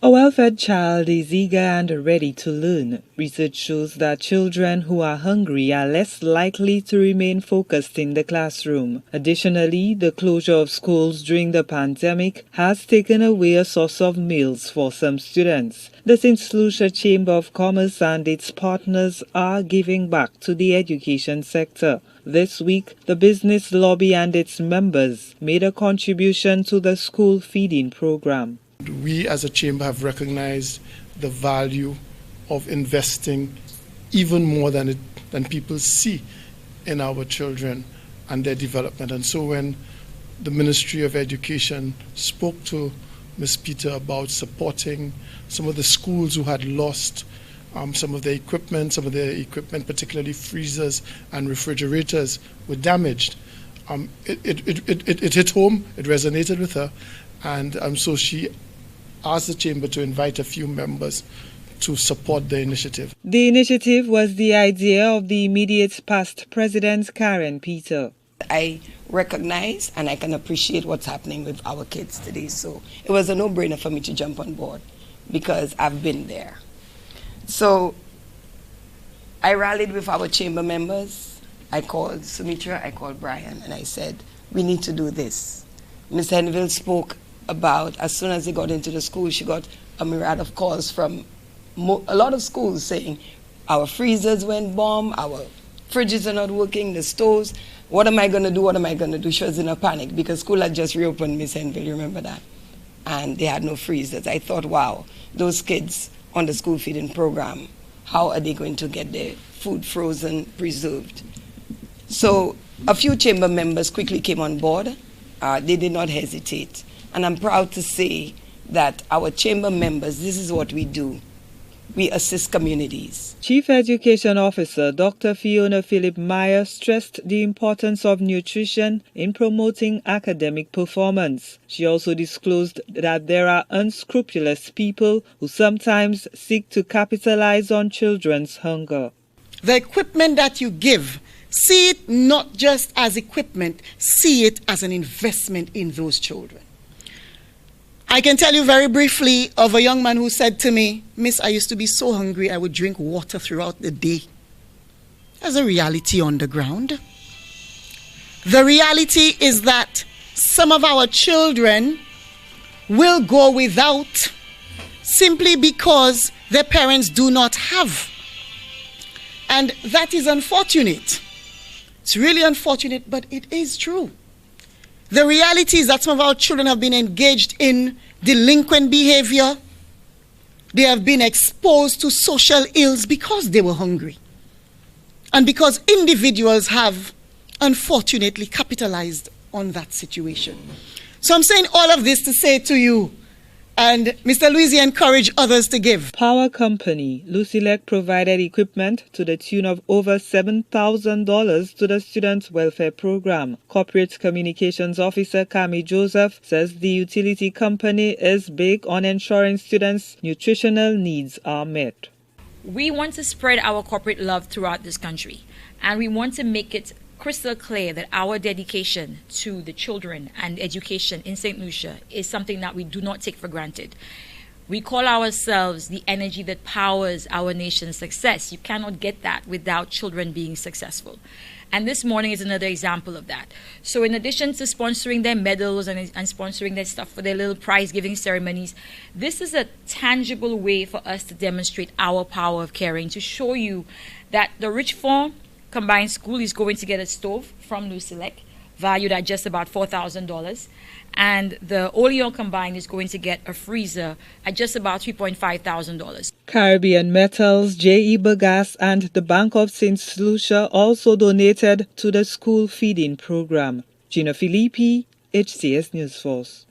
A well-fed child is eager and ready to learn. Research shows that children who are hungry are less likely to remain focused in the classroom. Additionally, the closure of schools during the pandemic has taken away a source of meals for some students. The St. Lucia Chamber of Commerce and its partners are giving back to the education sector. This week, the business lobby and its members made a contribution to the school feeding program. We as a chamber have recognized the value of investing even more than people see in our children and their development. And so when the Ministry of Education spoke to Ms. Peter about supporting some of the schools who had lost some of their equipment, particularly freezers and refrigerators, were damaged, it hit home, it resonated with her, and so she asked the chamber to invite a few members to support the initiative. The initiative was the idea of the immediate past president, Karen Peter. I recognize and I can appreciate what's happening with our kids today, so it was a no-brainer for me to jump on board because I've been there. So I rallied with our chamber members. I called Sumitra, I called Brian, and I said, we need to do this. Ms. Henville spoke about as soon as they got into the school, she got a myriad of calls from a lot of schools saying, our freezers went bomb, our fridges are not working, the stoves, what am I going to do, what am I going to do? She was in a panic because school had just reopened, Ms. Henville, you remember that? And they had no freezers. I thought, wow, those kids on the school feeding program, how are they going to get their food frozen, preserved? So a few chamber members quickly came on board. They did not hesitate. And I'm proud to say that our chamber members, this is what we do. We assist communities. Chief Education Officer Dr. Fiona Phillip-Mayer stressed the importance of nutrition in promoting academic performance. She also disclosed that there are unscrupulous people who sometimes seek to capitalize on children's hunger. The equipment that you give, see it not just as equipment, see it as an investment in those children. I can tell you very briefly of a young man who said to me, Miss, I used to be so hungry I would drink water throughout the day. There's a reality on the ground. The reality is that some of our children will go without simply because their parents do not have. And that is unfortunate. It's really unfortunate, but it is true. The reality is that some of our children have been engaged in delinquent behavior. They have been exposed to social ills because they were hungry. And because individuals have, unfortunately, capitalized on that situation. So I'm saying all of this to say to you, and Mr. Louisy encouraged others to give. Power company LUCELEC provided equipment to the tune of over $7,000 to the Student Welfare Program. Corporate Communications Officer Carmy Joseph says the utility company is big on ensuring students' nutritional needs are met. We want to spread our corporate love throughout this country, and we want to make it crystal clear that our dedication to the children and education in St. Lucia is something that we do not take for granted. We call ourselves the energy that powers our nation's success. You cannot get that without children being successful. And this morning is another example of that. So in addition to sponsoring their medals and sponsoring their stuff for their little prize-giving ceremonies, this is a tangible way for us to demonstrate our power of caring, to show you that the Rich Form Combined School is going to get a stove from LUCELEC, valued at just about $4,000. And the Oleon Combined is going to get a freezer at just about $3,500. Caribbean Metals, J.E. Burgas, and the Bank of St. Lucia also donated to the school feeding program. Gina Filippi, HCS News Force.